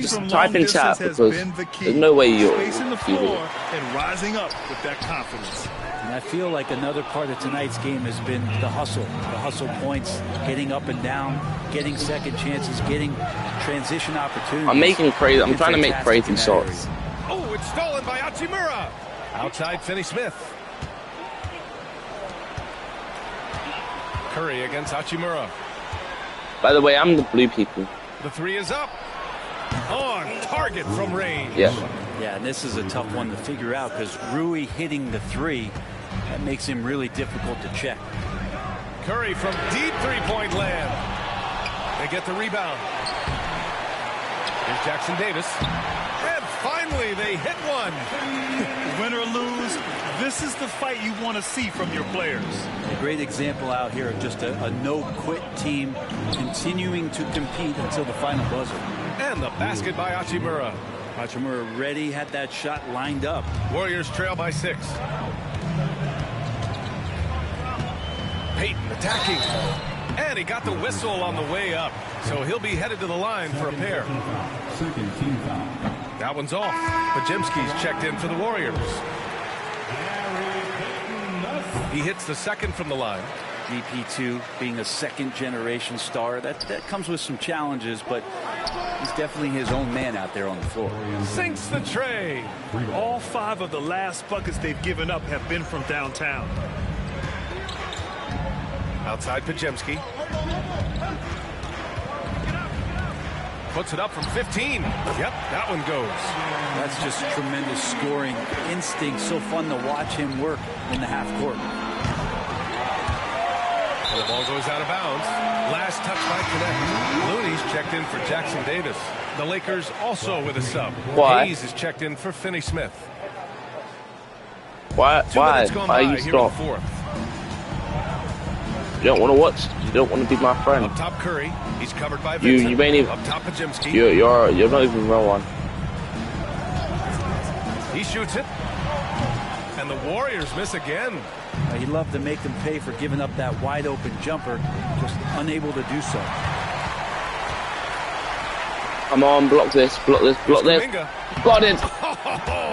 [SPEAKER 2] just type in chat because there's no way you're
[SPEAKER 5] spacing the floor and rising up with that confidence.
[SPEAKER 6] And I feel like another part of tonight's game has been the hustle points, getting up and down, getting second chances, getting transition opportunities.
[SPEAKER 2] I'm trying to make crazy shots.
[SPEAKER 4] Oh, it's stolen by Hachimura. Outside Finney-Smith. Curry against Hachimura.
[SPEAKER 2] By the way, I'm the blue people.
[SPEAKER 4] The 3 is up. On target from range.
[SPEAKER 2] Yeah.
[SPEAKER 6] Yeah, and this is a tough one to figure out because Rui hitting the 3, that makes him really difficult to check.
[SPEAKER 4] Curry from deep three-point land. They get the rebound. Here's Jackson-Davis. And finally, they hit one.
[SPEAKER 5] Win or lose, this is the fight you want to see from your players.
[SPEAKER 6] A great example out here of just a no-quit team continuing to compete until the final buzzer.
[SPEAKER 4] And the basket by Hachimura.
[SPEAKER 6] Hachimura ready, had that shot lined up.
[SPEAKER 4] Warriors trail by 6. Payton attacking. And he got the whistle on the way up. So he'll be headed to the line for a pair. That one's off. Pajemski's checked in for the Warriors. He hits the second from the line.
[SPEAKER 6] GP2 being a second-generation star, that comes with some challenges, but he's definitely his own man out there on the floor.
[SPEAKER 4] Sinks the tray.
[SPEAKER 5] All 5 of the last buckets they've given up have been from downtown.
[SPEAKER 4] Outside Pajemski. Puts it up from 15. Yep, that one goes.
[SPEAKER 6] That's just tremendous scoring instinct. So fun to watch him work in the half court.
[SPEAKER 4] The ball goes out of bounds. Last touch by Connect. Looney's checked in for Jackson-Davis. The Lakers also with a sub.
[SPEAKER 2] Why?
[SPEAKER 4] Hayes is checked in for Finney-Smith.
[SPEAKER 2] Why you stop? You don't want to watch. You don't want to be my friend.
[SPEAKER 4] Up top Curry. He's covered by Vincent.
[SPEAKER 2] You ain't even.
[SPEAKER 4] Up top Pajemski.
[SPEAKER 2] You're not even real one.
[SPEAKER 4] He shoots it. And the Warriors miss again.
[SPEAKER 6] He'd love to make them pay for giving up that wide open jumper, just unable to do so.
[SPEAKER 2] Come on, block this, block this, block this. Got it.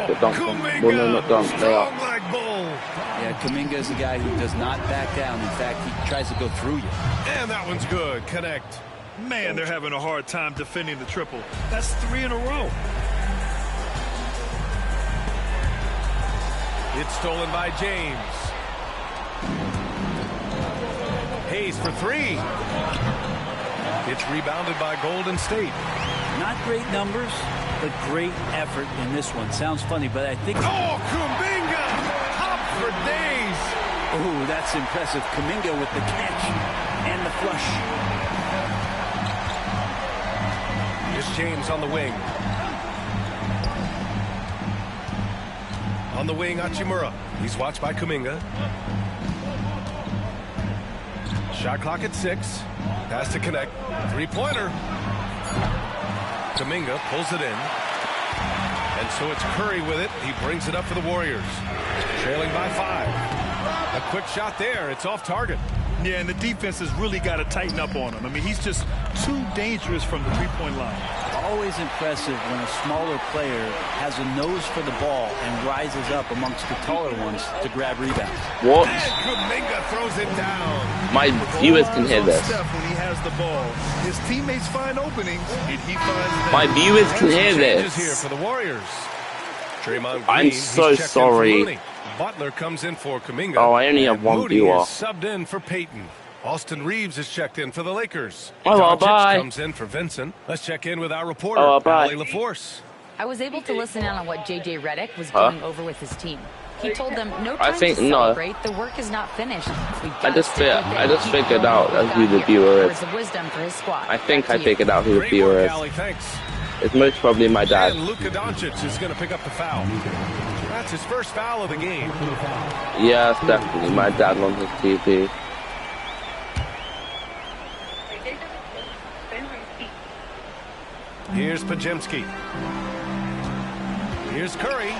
[SPEAKER 2] Good dunk. Well, no, not dunk. They are.
[SPEAKER 6] Yeah, Kuminga is a guy who does not back down. In fact, he tries to go through you.
[SPEAKER 4] And that one's good. Connect.
[SPEAKER 5] Man, they're having a hard time defending the triple. That's 3 in a row.
[SPEAKER 4] It's stolen by James. Hayes for 3. It's rebounded by Golden State.
[SPEAKER 6] Not great numbers, but great effort in this one. Sounds funny, but I think...
[SPEAKER 4] Oh, Kuminga! Hop for days!
[SPEAKER 6] Oh, that's impressive. Kuminga with the catch and the flush.
[SPEAKER 4] Here's James on the wing. On the wing, Hachimura. He's watched by Kuminga. Shot clock at 6. Pass to Connect. 3-pointer. Kuminga pulls it in. And so it's Curry with it. He brings it up for the Warriors. Trailing by 5. A quick shot there. It's off target.
[SPEAKER 5] Yeah, and the defense has really got to tighten up on him. I mean, he's just too dangerous from the three-point line.
[SPEAKER 6] Always impressive when a smaller player has a nose for the ball and rises up amongst the taller ones to grab rebounds.
[SPEAKER 2] What?
[SPEAKER 4] And Kuminga throws it down.
[SPEAKER 2] My viewers can hear this.
[SPEAKER 5] When he has the ball, his teammates find openings, and he finds them.
[SPEAKER 2] My viewers can hear
[SPEAKER 4] Changes
[SPEAKER 2] this.
[SPEAKER 4] here for the Warriors. Draymond Green,
[SPEAKER 2] I'm so
[SPEAKER 4] he's checked in for
[SPEAKER 2] sorry.
[SPEAKER 4] Looney. Butler comes in for Kuminga.
[SPEAKER 2] Oh, I only have one
[SPEAKER 4] Moody
[SPEAKER 2] viewer.
[SPEAKER 4] is subbed in for Payton. Austin Reeves is checked in for the Lakers.
[SPEAKER 2] Oh,
[SPEAKER 4] Doncic
[SPEAKER 2] bye.
[SPEAKER 4] comes in for Vincent. Let's check in with our reporter,
[SPEAKER 2] Oh, bye.
[SPEAKER 4] Allie LaForce.
[SPEAKER 7] I was able to listen in on what J.J. Redick was going over with his team. He told them no time
[SPEAKER 2] think
[SPEAKER 7] to
[SPEAKER 2] no.
[SPEAKER 7] celebrate. The work is not finished.
[SPEAKER 2] I just figured out who the viewer is.
[SPEAKER 7] Words of wisdom for his squad.
[SPEAKER 2] I think
[SPEAKER 7] Back
[SPEAKER 2] I
[SPEAKER 7] to you.
[SPEAKER 2] figured out who the
[SPEAKER 4] Great
[SPEAKER 2] viewer
[SPEAKER 4] work,
[SPEAKER 2] is.
[SPEAKER 4] Allie, thanks.
[SPEAKER 2] It's most probably my dad.
[SPEAKER 4] And Luka Doncic is going to pick up the foul. That's his first foul of the game.
[SPEAKER 2] Yeah, it's definitely my dad on his TV.
[SPEAKER 4] Here's Pajemski. Here's Curry.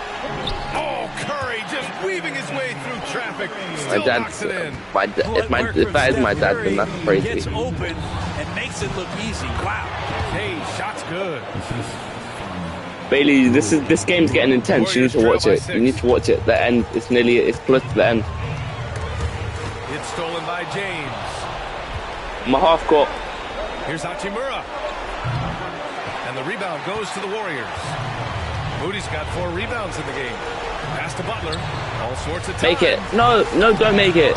[SPEAKER 4] Oh, Curry just weaving his way through traffic. Still knocks it in.
[SPEAKER 2] If that is my dad, then that's crazy.
[SPEAKER 6] Gets open and makes it look easy. Wow.
[SPEAKER 4] Hey, shot's good.
[SPEAKER 2] Bailey, this game's getting intense. You need to watch it. You need to watch it. The end. It's close to the end.
[SPEAKER 4] It's stolen by James.
[SPEAKER 2] My half court.
[SPEAKER 4] Here's Hachimura. And the rebound goes to the Warriors. Moody's got 4 rebounds in the game. Pass to Butler. All sorts of time.
[SPEAKER 2] Make it. No, don't make it.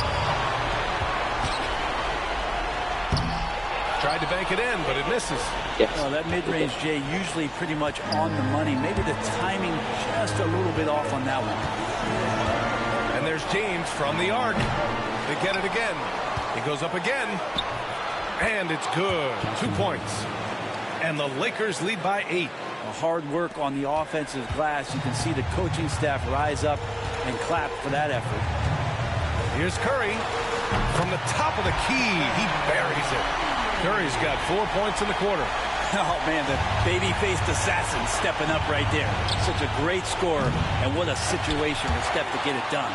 [SPEAKER 4] Tried to bank it in, but it misses.
[SPEAKER 2] Yes.
[SPEAKER 6] Well, that mid-range, Jay, usually pretty much on the money. Maybe the timing just a little bit off on that one.
[SPEAKER 4] And there's James from the arc. They get it again. He goes up again. And it's good. 2 points. And the Lakers lead by 8.
[SPEAKER 6] Hard work on the offensive glass. You can see the coaching staff rise up and clap for that effort.
[SPEAKER 4] Here's Curry from the top of the key. He buries it. Curry's got 4 points in the quarter.
[SPEAKER 6] Oh, man, the baby-faced assassin stepping up right there. Such a great score, and what a situation for Steph to get it done.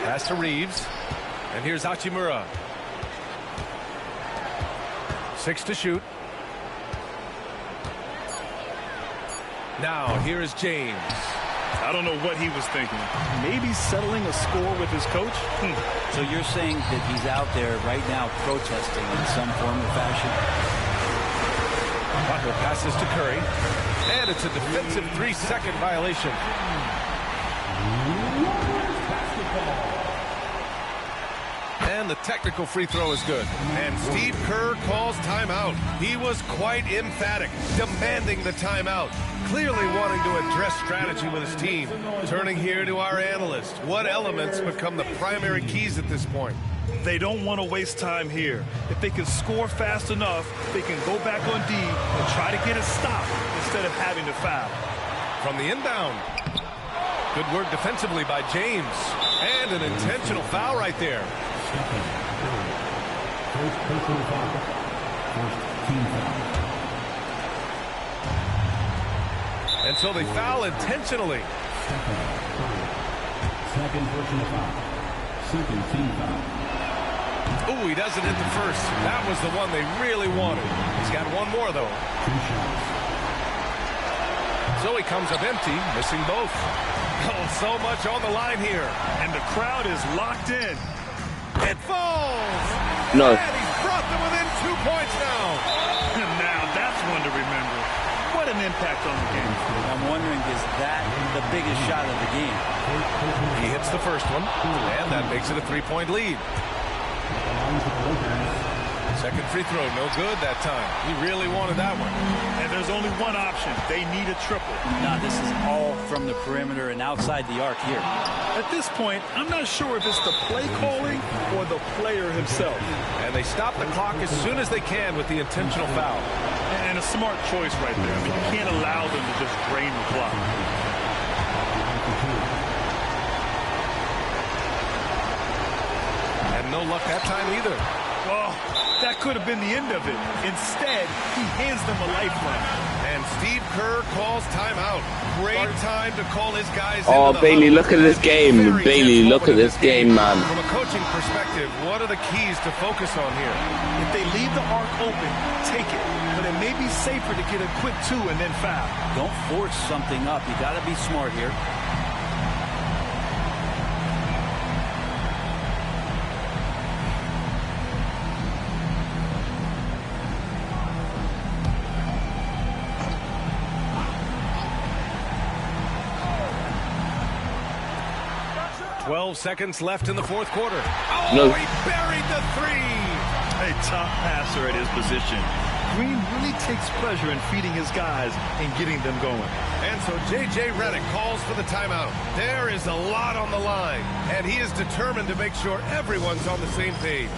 [SPEAKER 4] Pass to Reeves. And here's Hachimura. 6 to shoot. Now, here is James.
[SPEAKER 5] I don't know what he was thinking. Maybe settling a score with his coach?
[SPEAKER 6] So you're saying that he's out there right now protesting in some form or fashion?
[SPEAKER 4] Butler passes to Curry. And it's a defensive 3-second violation. And the technical free throw is good. And Steve Kerr calls timeout. He was quite emphatic, demanding the timeout. Clearly wanting to address strategy with his team. Turning here to our analyst. What elements become the primary keys at this point?
[SPEAKER 5] They don't want to waste time here. If they can score fast enough, they can go back on D and try to get a stop instead of having to foul.
[SPEAKER 4] From the inbound. Good work defensively by James. And an intentional foul right there.
[SPEAKER 10] First personal foul. First team foul.
[SPEAKER 4] And so they foul intentionally.
[SPEAKER 10] Second personal foul. Second team foul.
[SPEAKER 4] Ooh, he doesn't hit the first. That was the one they really wanted. He's got one more, though.
[SPEAKER 10] 2 shots.
[SPEAKER 4] So he comes up empty, missing both. Oh, so much on the line here.
[SPEAKER 5] And the crowd is locked in.
[SPEAKER 4] It falls!
[SPEAKER 2] No.
[SPEAKER 4] And he's brought them within 2 points now.
[SPEAKER 5] And now that's one to remember. What an impact on the game.
[SPEAKER 6] I'm wondering, is that the biggest shot of the game?
[SPEAKER 4] He hits the first one, and that makes it a 3-point lead. Second free throw, no good that time. He really wanted that one.
[SPEAKER 5] And there's only one option. They need a triple.
[SPEAKER 6] Now, this is all from the perimeter and outside the arc here.
[SPEAKER 5] At this point, I'm not sure if it's the play calling or the player himself.
[SPEAKER 4] And they stop the clock as soon as they can with the intentional foul.
[SPEAKER 5] And a smart choice right there. I mean, you can't allow them to just drain the clock.
[SPEAKER 4] And no luck that time either.
[SPEAKER 5] Oh, that could have been the end of it. Instead, he hands them a lifeline.
[SPEAKER 4] And Steve Kerr calls timeout. Great time to call his guys
[SPEAKER 2] Oh,
[SPEAKER 4] into the
[SPEAKER 2] Bailey,
[SPEAKER 4] huddle.
[SPEAKER 2] look at this game. Bailey, look at this game, man.
[SPEAKER 4] From a coaching perspective, what are the keys to focus on here?
[SPEAKER 5] If they leave the arc open, take it. But it may be safer to get a quick 2 and then foul.
[SPEAKER 6] Don't force something up. You got to be smart here.
[SPEAKER 4] .12 seconds left in the fourth quarter. Oh,
[SPEAKER 2] No.
[SPEAKER 4] he buried the 3.
[SPEAKER 5] a top passer at his position. Green really takes pleasure in feeding his guys and getting them going.
[SPEAKER 4] And so J.J. Redick calls for the timeout. There is a lot on the line, and he is determined to make sure everyone's on the same page.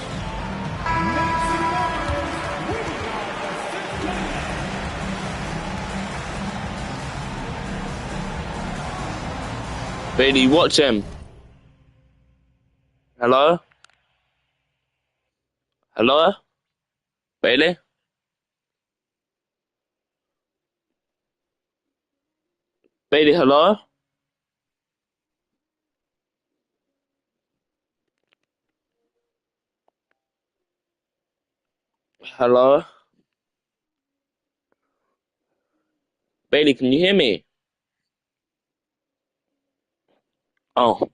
[SPEAKER 2] Bailey, watch him. Hello? Hello? Bailey? Bailey, hello? Hello? Bailey, can you hear me? Oh.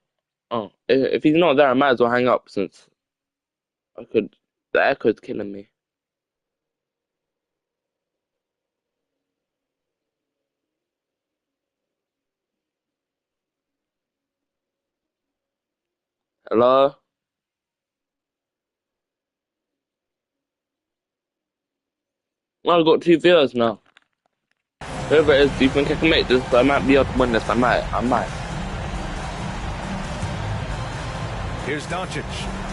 [SPEAKER 2] Oh. If he's not there, I might as well hang up since the echo's killing me. Hello? Well, I've got 2 viewers now. Whoever it is, do you think I can make this? I might be able to win this. I might.
[SPEAKER 4] Here's Doncic.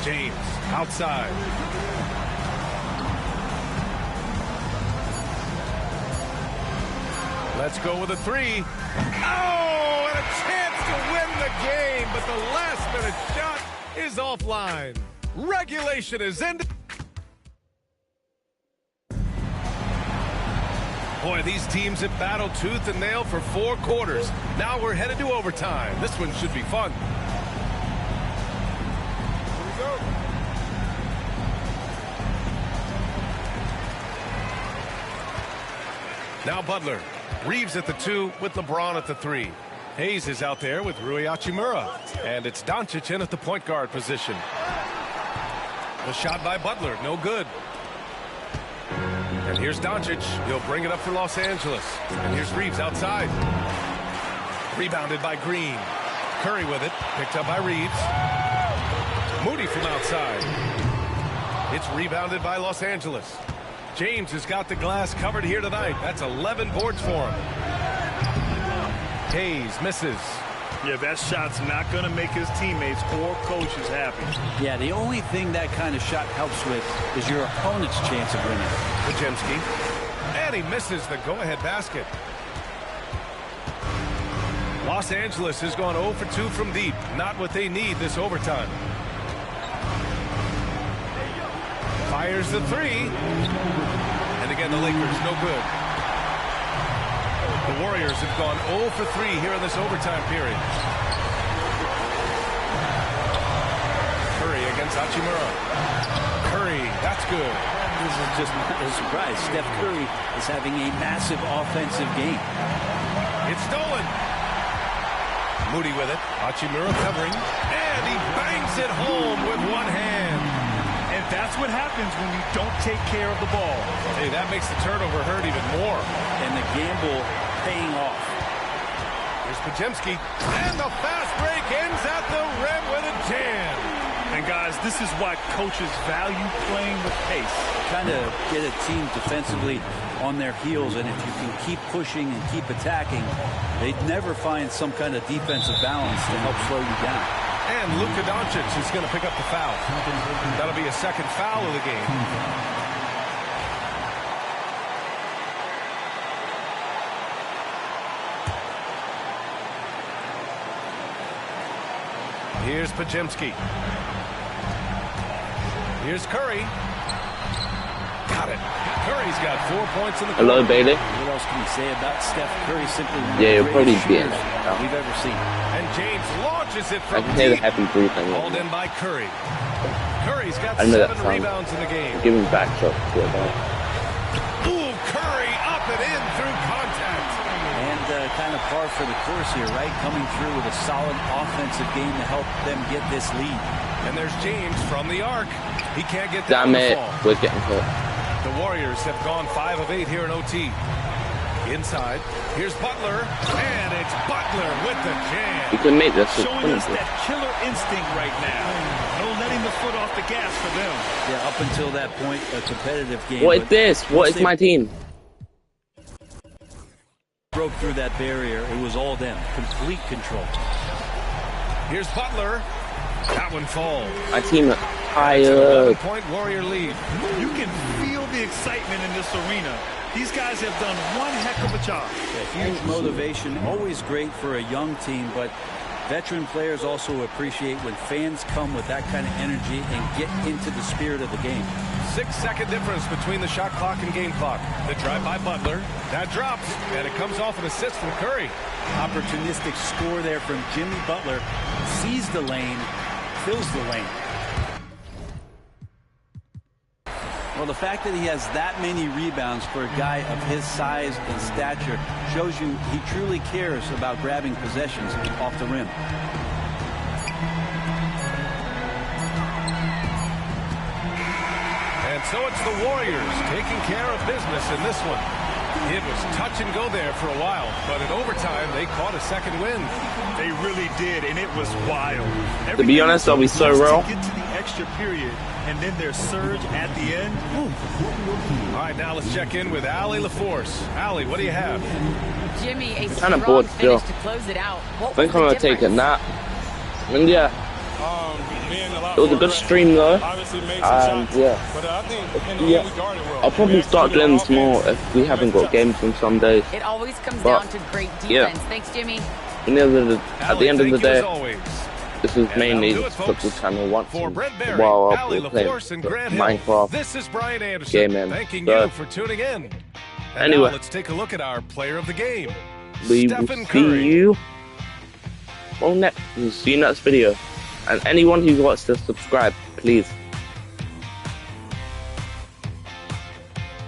[SPEAKER 4] James outside. Let's go with a 3. Oh, and a chance to win the game, but the last-minute shot is offline. Regulation is ended. Boy, these teams have battled tooth and nail for 4 quarters. Now we're headed to overtime. This one should be fun. Now Butler. Reeves at the 2 with LeBron at the 3. Hayes is out there with Rui Hachimura. And it's Doncic in at the point guard position. The shot by Butler, no good. And here's Doncic. He'll bring it up for Los Angeles. And here's Reeves outside. Rebounded by Green. Curry with it. Picked up by Reeves. Moody from outside. It's rebounded by Los Angeles. James has got the glass covered here tonight. That's 11 boards for him. Hayes misses.
[SPEAKER 5] Yeah, that shot's not going to make his teammates or coaches happy.
[SPEAKER 6] Yeah, the only thing that kind of shot helps with is your opponent's chance of winning.
[SPEAKER 4] Pajemski. And he misses the go-ahead basket. Los Angeles has gone 0 for 2 from deep. Not what they need this overtime. Fires the 3. And again, the Lakers, no good. The Warriors have gone 0 for 3 here in this overtime period. Curry against Hachimura. Curry, that's good.
[SPEAKER 6] This is just not a surprise. Steph Curry is having a massive offensive game.
[SPEAKER 4] It's stolen. Moody with it. Hachimura covering. And he bangs it home with one hand.
[SPEAKER 5] And that's what happens when you don't take care of the ball.
[SPEAKER 4] Hey, that makes the turnover hurt even more.
[SPEAKER 6] And the gamble paying off.
[SPEAKER 4] Here's Pajemski. And the fast break ends at the rim with a jam.
[SPEAKER 5] And guys, this is why coaches value playing with pace.
[SPEAKER 6] Kind of get a team defensively on their heels, and if you can keep pushing and keep attacking, they'd never find some kind of defensive balance to help slow you down.
[SPEAKER 4] And Luka Doncic is going to pick up the foul. That'll be a second foul of the game. Here's Pajemski. Here's Curry. Got it. Curry's got 4 points in the quarter.
[SPEAKER 2] Hello, Bailey.
[SPEAKER 6] What else can you say about Steph Curry? Simply one
[SPEAKER 2] Yeah,
[SPEAKER 6] of
[SPEAKER 2] you'll
[SPEAKER 6] the
[SPEAKER 2] probably
[SPEAKER 6] greatest
[SPEAKER 2] be in
[SPEAKER 6] shooters
[SPEAKER 2] it.
[SPEAKER 6] we've ever seen.
[SPEAKER 4] And James launches it
[SPEAKER 2] I
[SPEAKER 4] from
[SPEAKER 2] can hear the
[SPEAKER 4] deep.
[SPEAKER 2] happy breathing.
[SPEAKER 4] Hauled in by Curry. Curry's got
[SPEAKER 2] I know that
[SPEAKER 4] 7
[SPEAKER 2] sound.
[SPEAKER 4] rebounds in the game.
[SPEAKER 2] Give him back shot.
[SPEAKER 4] Ooh, Curry up and in through contact.
[SPEAKER 6] And kind of par for the course here, right? Coming through with a solid offensive game to help them get this lead.
[SPEAKER 4] And there's James from the arc. He can't get down
[SPEAKER 2] Damn
[SPEAKER 4] the
[SPEAKER 2] it.
[SPEAKER 4] ball.
[SPEAKER 2] We're getting caught.
[SPEAKER 4] The Warriors have gone 5 of 8 here in OT. Inside, here's Butler, and it's Butler with the jam.
[SPEAKER 2] You can make this.
[SPEAKER 5] Showing us that killer instinct right now. No letting the foot off the gas for them.
[SPEAKER 6] Yeah, up until that point, a competitive game.
[SPEAKER 2] What is this? What is my team?
[SPEAKER 6] Broke through that barrier. It was all them. Complete control.
[SPEAKER 4] Here's Butler. That one falls.
[SPEAKER 2] My team is tired.
[SPEAKER 4] 11-point Warrior lead.
[SPEAKER 5] You can feel the excitement in this arena. These guys have done one heck of a job.
[SPEAKER 6] Yeah, huge motivation. Always great for a young team, but veteran players also appreciate when fans come with that kind of energy and get into the spirit of the game.
[SPEAKER 4] 6-second difference between the shot clock and game clock. The drive by Butler. That drops, and it comes off an assist from Curry.
[SPEAKER 6] Opportunistic score there from Jimmy Butler. Sees the lane, fills the lane. Well, the fact that he has that many rebounds for a guy of his size and stature shows you he truly cares about grabbing possessions off the rim.
[SPEAKER 4] And so it's the Warriors taking care of business in this one. It was touch and go there for a while, but in overtime, they caught a second wind.
[SPEAKER 5] They really did, and it was wild.
[SPEAKER 2] To be honest, I'll be so real.
[SPEAKER 5] Get to the extra period, and then their surge at the end.
[SPEAKER 4] All right, now let's check in with Allie LaForce. Allie, what do you have?
[SPEAKER 7] Jimmy, a
[SPEAKER 2] Kind of
[SPEAKER 7] strong
[SPEAKER 2] bored still.
[SPEAKER 7] finish to close it out. What
[SPEAKER 2] I think
[SPEAKER 7] was
[SPEAKER 2] I'm
[SPEAKER 7] the
[SPEAKER 2] gonna take a
[SPEAKER 7] difference?
[SPEAKER 2] nap. And yeah, it was a good stream though. And yeah, I'll probably start doing this more if we haven't got games on some days.
[SPEAKER 7] It always comes
[SPEAKER 2] But,
[SPEAKER 7] down to great defense.
[SPEAKER 2] yeah.
[SPEAKER 7] Thanks, Jimmy.
[SPEAKER 2] And at the end of the day, this is mainly
[SPEAKER 4] that'll do
[SPEAKER 2] the
[SPEAKER 4] it, folks.
[SPEAKER 2] football channel once
[SPEAKER 4] For Brent Berry,
[SPEAKER 2] while
[SPEAKER 4] Allie
[SPEAKER 2] I'll play
[SPEAKER 4] LaForce, and Grant Hill,
[SPEAKER 2] Minecraft.
[SPEAKER 4] this is Brian Anderson
[SPEAKER 2] gaming.
[SPEAKER 4] thanking
[SPEAKER 2] So,
[SPEAKER 4] you for tuning in. And
[SPEAKER 2] anyway.
[SPEAKER 4] now let's take a look at our player of the game,
[SPEAKER 2] we will
[SPEAKER 4] Stephen
[SPEAKER 2] see
[SPEAKER 4] Curry.
[SPEAKER 2] you next video. And anyone who wants to subscribe, please